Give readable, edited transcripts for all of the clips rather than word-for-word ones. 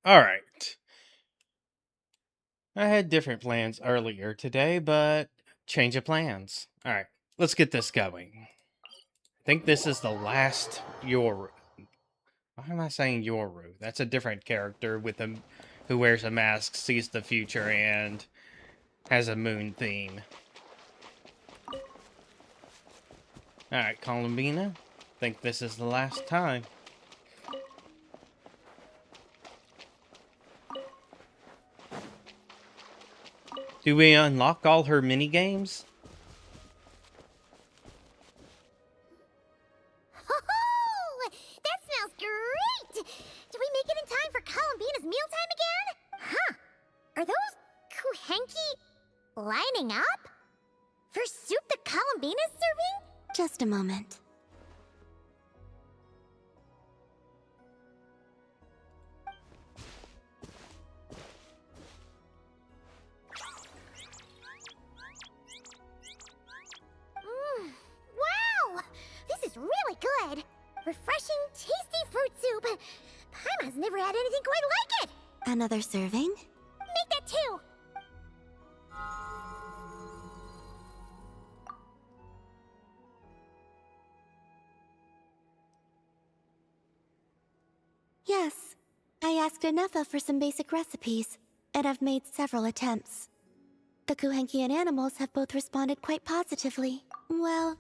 Alright. I had different plans earlier today, but change of plans. Alright, let's get this going. I think this is the last Yoru. Why am I saying Yoru? That's a different character with a who wears a mask, sees the future, and has a moon theme. Alright, Columbina. Think this is the last time. Do we unlock all her mini-games? Oh, that smells great! Did we make it in time for Columbina's mealtime again? Huh. Are those Kuhenki lining up? For soup that Columbina's serving? Just a moment. Wow! This is really good! Refreshing, tasty fruit soup! Paimon's never had anything quite like it! Another serving? Make that two! Yes. I asked Anefa for some basic recipes, and I've made several attempts. The Kuhenkian animals have both responded quite positively. Well,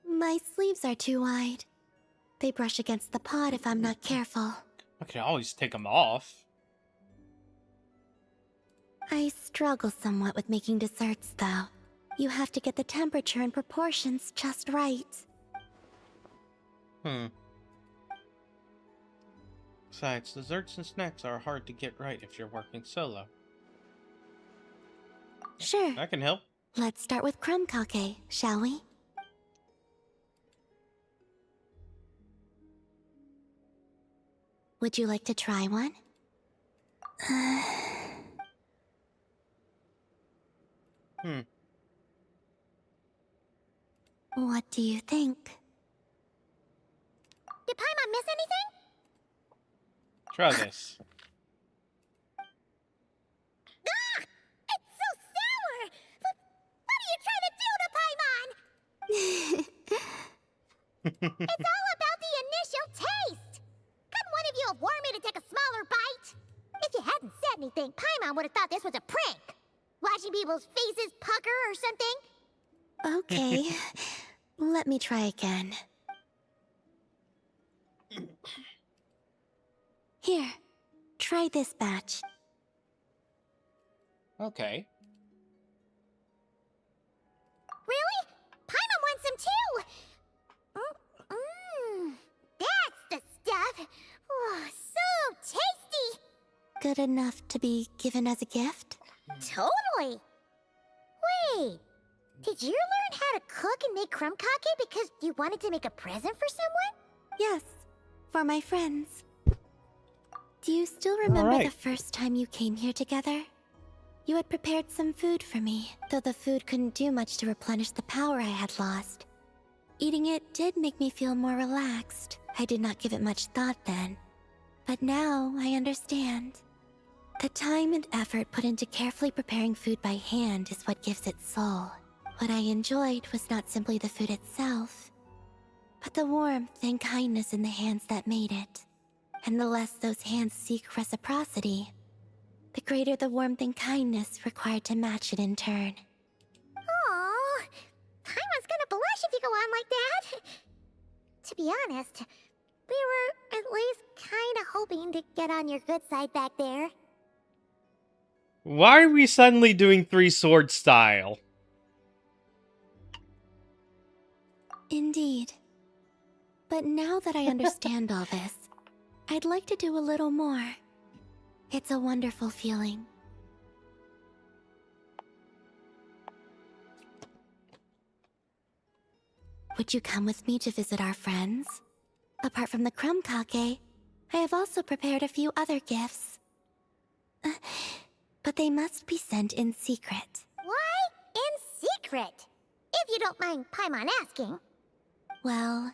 my sleeves are too wide. They brush against the pot if I'm not careful. I could always take them off. I struggle somewhat with making desserts, though. You have to get the temperature and proportions just right. Besides, desserts and snacks are hard to get right if you're working solo. Sure. I can help. Let's start with crumb kake, shall we? Would you like to try one? What do you think? Did Paimon miss anything? Try this. Ah! It's so sour! What are you trying to do to Paimon? It's all about the initial taste! Couldn't one of you have warned me to take a smaller bite? If you hadn't said anything, Paimon would have thought this was a prank. Watching people's faces pucker or something. Okay. Let me try again. Here, try this batch. Okay. Really? Paimon wants some too! That's the stuff! Oh, so tasty! Good enough to be given as a gift? Totally! Wait, did you learn how to cook and make crumb kake because you wanted to make a present for someone? Yes, for my friends. Do you still remember the first time you came here together? You had prepared some food for me, though the food couldn't do much to replenish the power I had lost. Eating it did make me feel more relaxed. I did not give it much thought then. But now I understand. The time and effort put into carefully preparing food by hand is what gives it soul. What I enjoyed was not simply the food itself, but the warmth and kindness in the hands that made it. And the less those hands seek reciprocity, the greater the warmth and kindness required to match it in turn. Aww, Paimon's gonna blush if you go on like that. To be honest, we were at least kinda hoping to get on your good side back there. Why are we suddenly doing three sword style? Indeed. But now that I understand all this, I'd like to do a little more. It's a wonderful feeling. Would you come with me to visit our friends? Apart from the crumb kake, I have also prepared a few other gifts. But they must be sent in secret. Why in secret? If you don't mind Paimon asking. Well,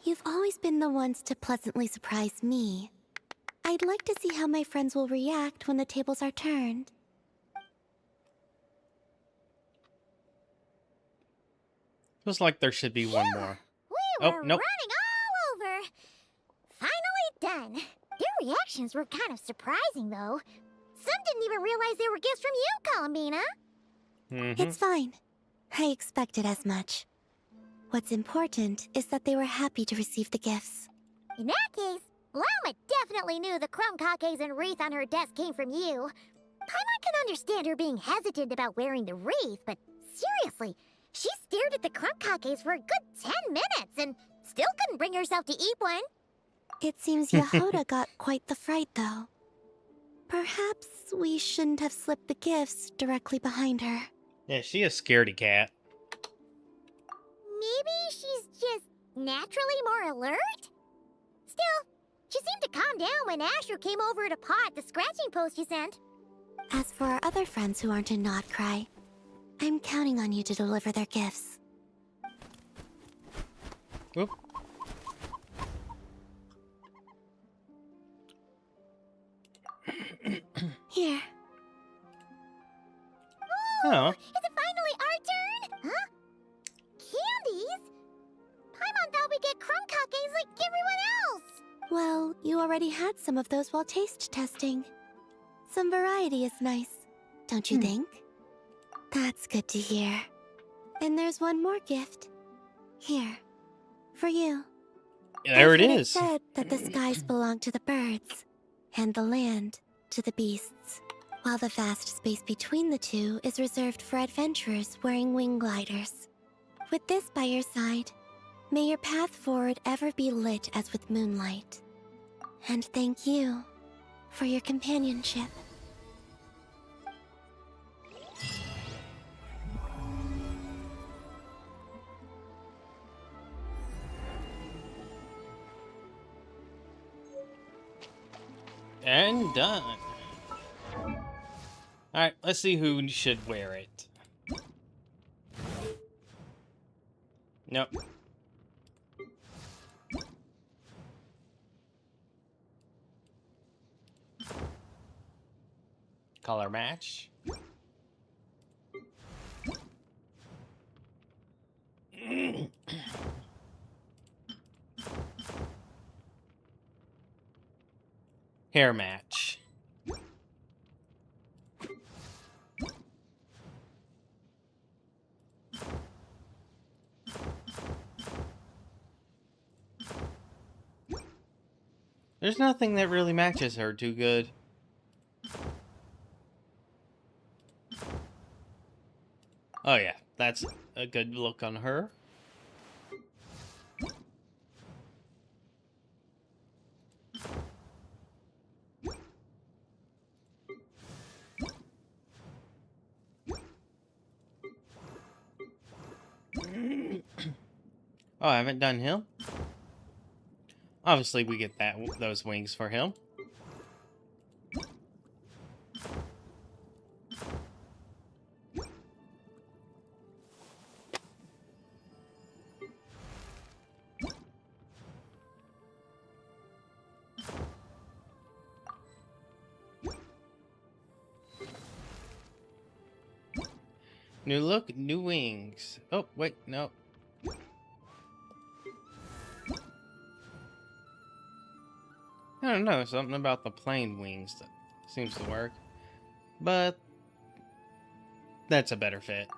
you've always been the ones to pleasantly surprise me. I'd like to see how my friends will react when the tables are turned. Feels like there should be one more. We Oh, were nope. running all over. Finally done. Their reactions were kind of surprising, though. Some didn't even realize they were gifts from you, Columbina. It's fine. I expected as much. What's important is that they were happy to receive the gifts. In that case, Llama definitely knew the crumb cupcakes and wreath on her desk came from you. Paimon can understand her being hesitant about wearing the wreath, but seriously, she stared at the crumb cupcakes for a good 10 minutes and still couldn't bring herself to eat one. It seems Yahoda got quite the fright, though. Perhaps we shouldn't have slipped the gifts directly behind her. Yeah, she a scaredy cat. Maybe she's just naturally more alert? Still, she seemed to calm down when Asher came over to paw at the scratching post you sent. As for our other friends who aren't in Not Cry, I'm counting on you to deliver their gifts. Oop. Here. Oh. Is it finally our turn? Huh? Candies? Paimon thought we'd get crumb cupcakes like everyone else. Well, you already had some of those while taste testing. Some variety is nice, don't you think? That's good to hear. And there's one more gift. Here. For you. There it I've heard is. said that the skies belong to the birds, and the land to the beasts, while the vast space between the two is reserved for adventurers wearing wing gliders. With this by your side, may your path forward ever be lit as with moonlight. And thank you for your companionship. And done. Alright, let's see who should wear it. Nope. Color match. Hair match. There's nothing that really matches her too good. Oh yeah, that's a good look on her. Oh, I haven't done him. Obviously, we get those wings for him. New look, new wings. Oh, wait, no. I don't know, something about the plain wings that seems to work. But that's a better fit.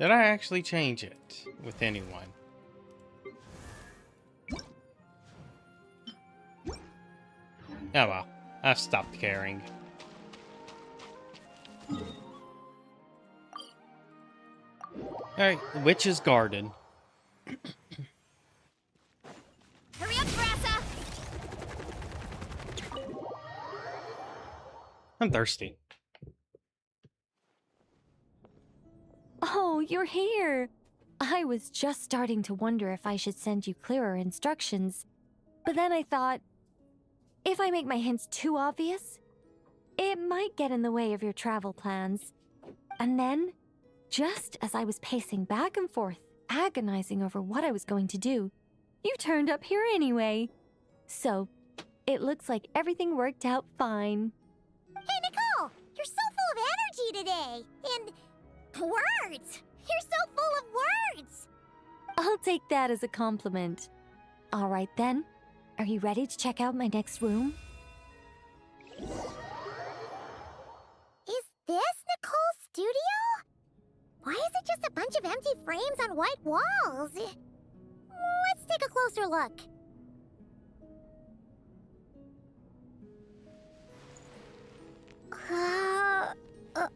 Did I actually change it with anyone? Oh well, I've stopped caring. Alright, Witch's Garden. Hurry up, Brassa! I'm thirsty. Oh, you're here! I was just starting to wonder if I should send you clearer instructions. But then I thought, if I make my hints too obvious, it might get in the way of your travel plans. And then, just as I was pacing back and forth, agonizing over what I was going to do, you turned up here anyway. So, it looks like everything worked out fine. Hey, Nicole! You're so full of energy today! And words! You're so full of words! I'll take that as a compliment. All right then. Are you ready to check out my next room? Is this Nicole's studio? Why is it just a bunch of empty frames on white walls? Let's take a closer look. Uh, uh,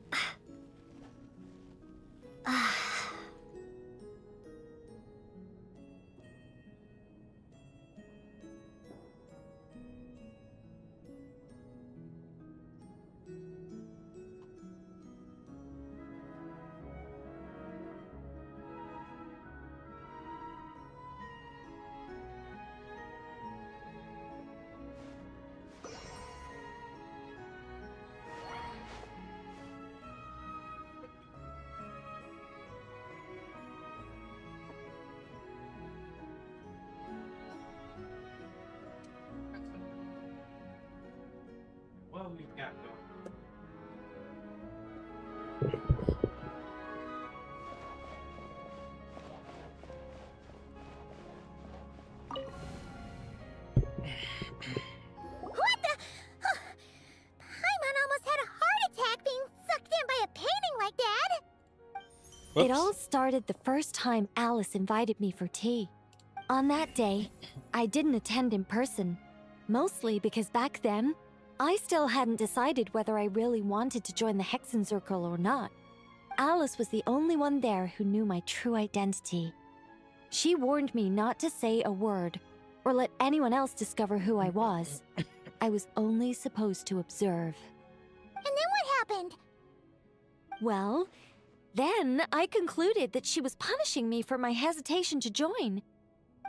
What we've got going. What the? Paimon almost had a heart attack being sucked in by a painting like that. It all started the first time Alice invited me for tea. On that day, I didn't attend in person, mostly because back then, I still hadn't decided whether I really wanted to join the Hexen Circle or not. Alice was the only one there who knew my true identity. She warned me not to say a word or let anyone else discover who I was. I was only supposed to observe. And then what happened? Well, then I concluded that she was punishing me for my hesitation to join.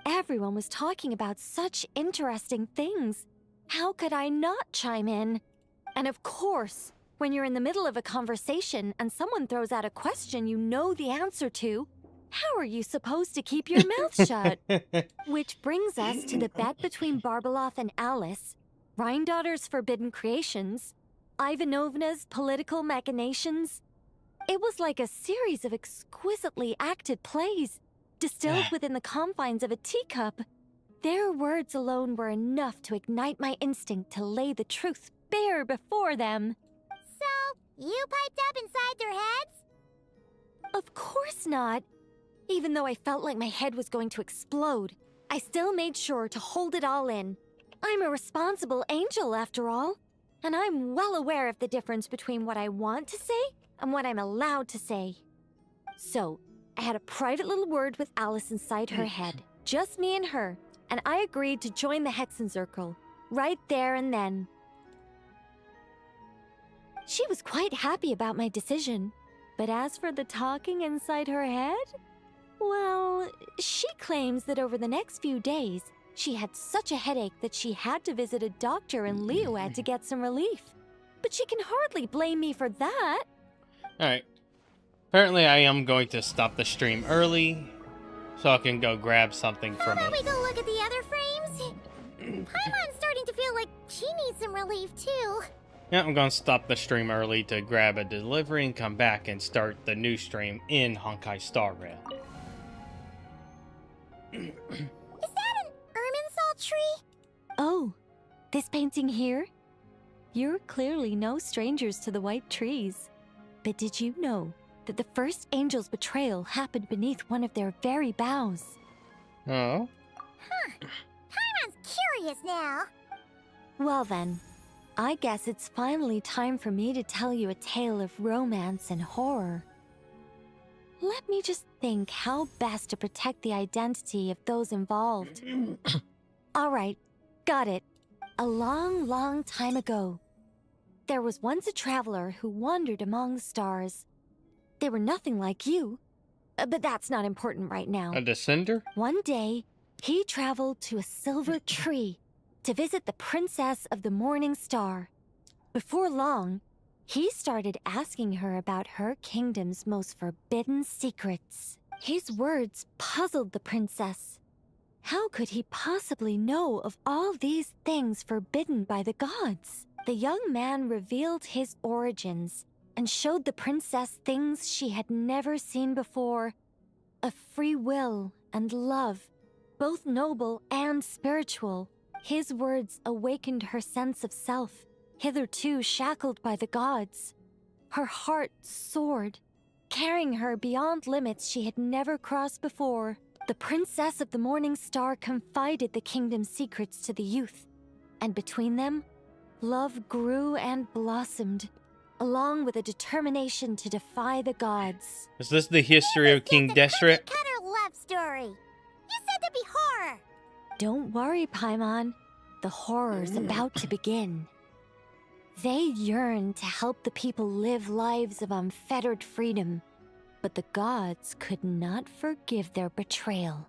Everyone was talking about such interesting things. How could I not chime in? And of course, when you're in the middle of a conversation and someone throws out a question you know the answer to, how are you supposed to keep your mouth shut? Which brings us to the bet between Barbeloth and Alice, Rhindaughter's forbidden creations, Ivanovna's political machinations. It was like a series of exquisitely acted plays, distilled within the confines of a teacup. Their words alone were enough to ignite my instinct to lay the truth bare before them. So, you piped up inside their heads? Of course not. Even though I felt like my head was going to explode, I still made sure to hold it all in. I'm a responsible angel, after all, and I'm well aware of the difference between what I want to say and what I'm allowed to say. So, I had a private little word with Alice inside her head, just me and her, and I agreed to join the Hexen Circle, right there and then. She was quite happy about my decision, but as for the talking inside her head, well, she claims that over the next few days, she had such a headache that she had to visit a doctor in Leoed to get some relief. But she can hardly blame me for that. Alright. Apparently I am going to stop the stream early, so I can go grab something How from about we it. go look at the other frames? Paimon's starting to feel like she needs some relief, too. Yeah, I'm going to stop the stream early to grab a delivery and come back and start the new stream in Honkai Star Rail. Is that an Irminsul tree? Oh, this painting here? You're clearly no strangers to the white trees. But did you know that the first angel's betrayal happened beneath one of their very boughs. Oh. Paimon's curious now. Well then, I guess it's finally time for me to tell you a tale of romance and horror. Let me just think how best to protect the identity of those involved. All right, got it. A long, long time ago, there was once a traveler who wandered among the stars. They were nothing like you, but that's not important right now. A descender? One day, he traveled to a silver tree to visit the princess of the morning star. Before long, he started asking her about her kingdom's most forbidden secrets. His words puzzled the princess. How could he possibly know of all these things forbidden by the gods? The young man revealed his origins and showed the princess things she had never seen before. A free will and love, both noble and spiritual. His words awakened her sense of self, hitherto shackled by the gods. Her heart soared, carrying her beyond limits she had never crossed before. The princess of the morning star confided the kingdom's secrets to the youth, and between them, love grew and blossomed, along with a determination to defy the gods. Is this the history of King Deseret? Cutter love story. You said to be horror. Don't worry, Paimon. The horror's about to begin. They yearned to help the people live lives of unfettered freedom, but the gods could not forgive their betrayal.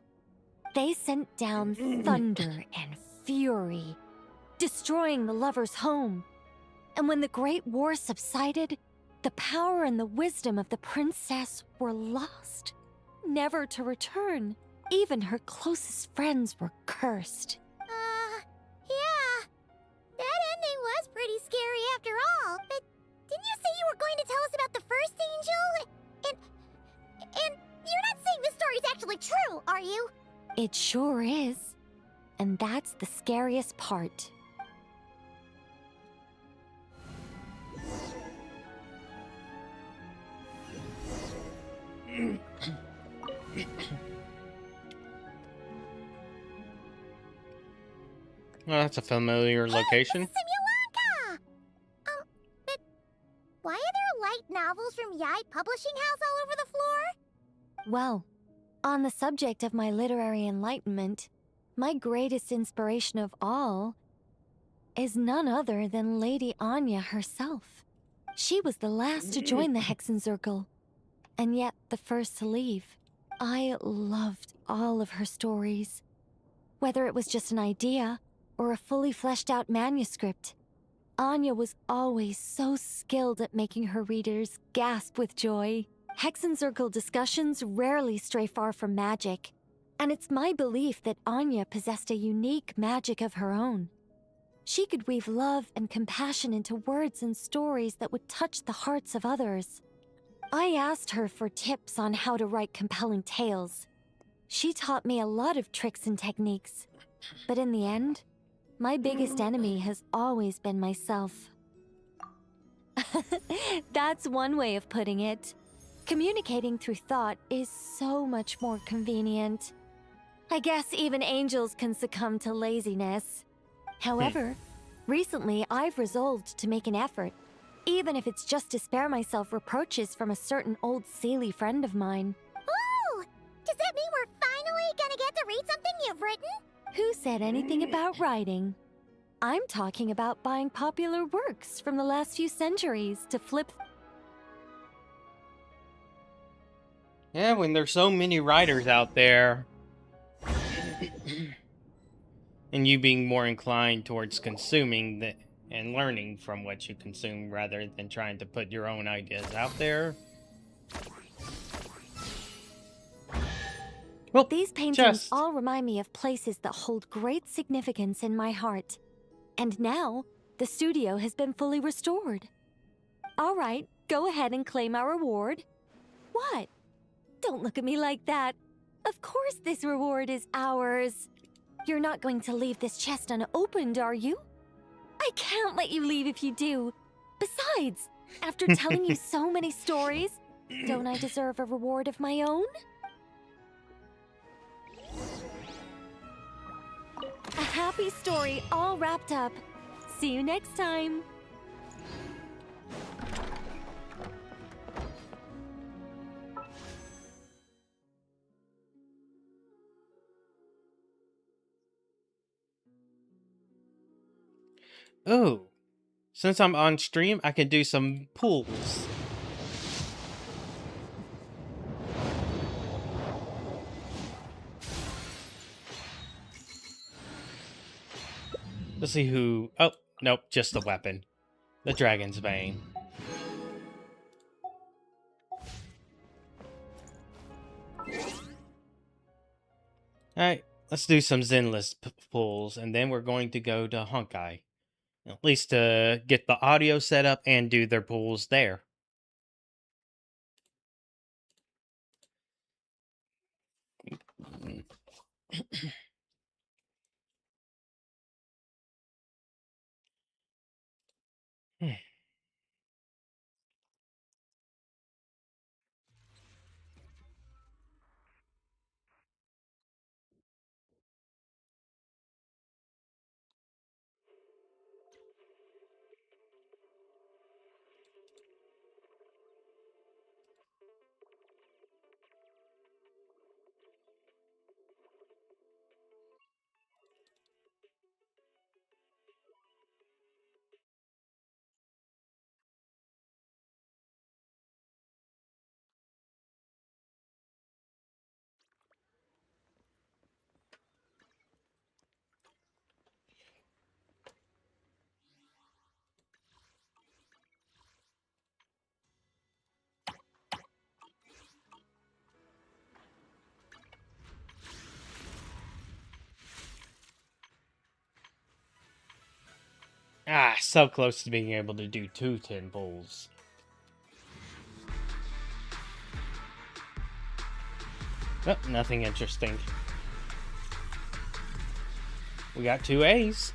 They sent down thunder and fury, destroying the lovers' home. And when the Great War subsided, the power and the wisdom of the princess were lost, never to return. Even her closest friends were cursed. Yeah. That ending was pretty scary after all. But didn't you say you were going to tell us about the first angel? And you're not saying this story's actually true, are you? It sure is. And that's the scariest part. Well, that's a familiar location. This is Simulaka! But why are there light novels from Yai Publishing House all over the floor? Well, on the subject of my literary enlightenment, my greatest inspiration of all is none other than Lady Anya herself. She was the last to join the Hexenzirkel, and yet the first to leave. I loved all of her stories. Whether it was just an idea or a fully fleshed out manuscript, Anya was always so skilled at making her readers gasp with joy. Hexenzirkel discussions rarely stray far from magic, and it's my belief that Anya possessed a unique magic of her own. She could weave love and compassion into words and stories that would touch the hearts of others. I asked her for tips on how to write compelling tales. She taught me a lot of tricks and techniques, but in the end, my biggest enemy has always been myself. That's one way of putting it. Communicating through thought is so much more convenient. I guess even angels can succumb to laziness. However, recently I've resolved to make an effort, even if it's just to spare myself reproaches from a certain old Seelie friend of mine. Oh! Does that mean we're finally gonna get to read something you've written? Who said anything about writing? I'm talking about buying popular works from the last few centuries to flip. Yeah, when there's so many writers out there, and you being more inclined towards consuming and learning from what you consume rather than trying to put your own ideas out there. Well, These paintings all remind me of places that hold great significance in my heart. And now, the studio has been fully restored. All right, go ahead and claim our reward. What? Don't look at me like that. Of course this reward is ours. You're not going to leave this chest unopened, are you? I can't let you leave if you do. Besides, after telling you so many stories, Don't I deserve a reward of my own? A happy story all wrapped up. See you next time. Oh, since I'm on stream, I can do some pulls. Let's see who... Oh, nope, just the weapon. The Dragon's Bane. Alright, let's do some Zenless pulls, and then we're going to go to Honkai. At least to get the audio set up and do their pulls there. Ah, so close to being able to do 2 10 pulls. Oh, nothing interesting. We got 2 A's.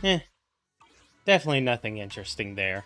Eh, definitely nothing interesting there.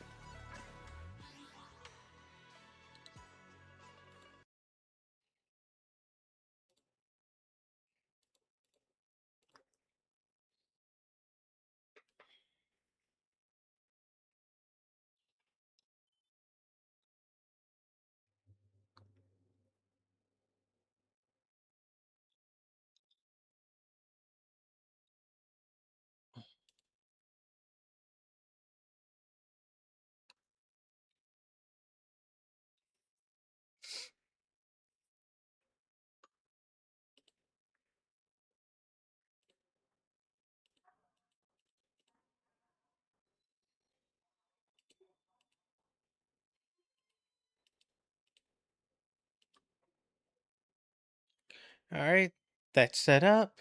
Alright, that's set up.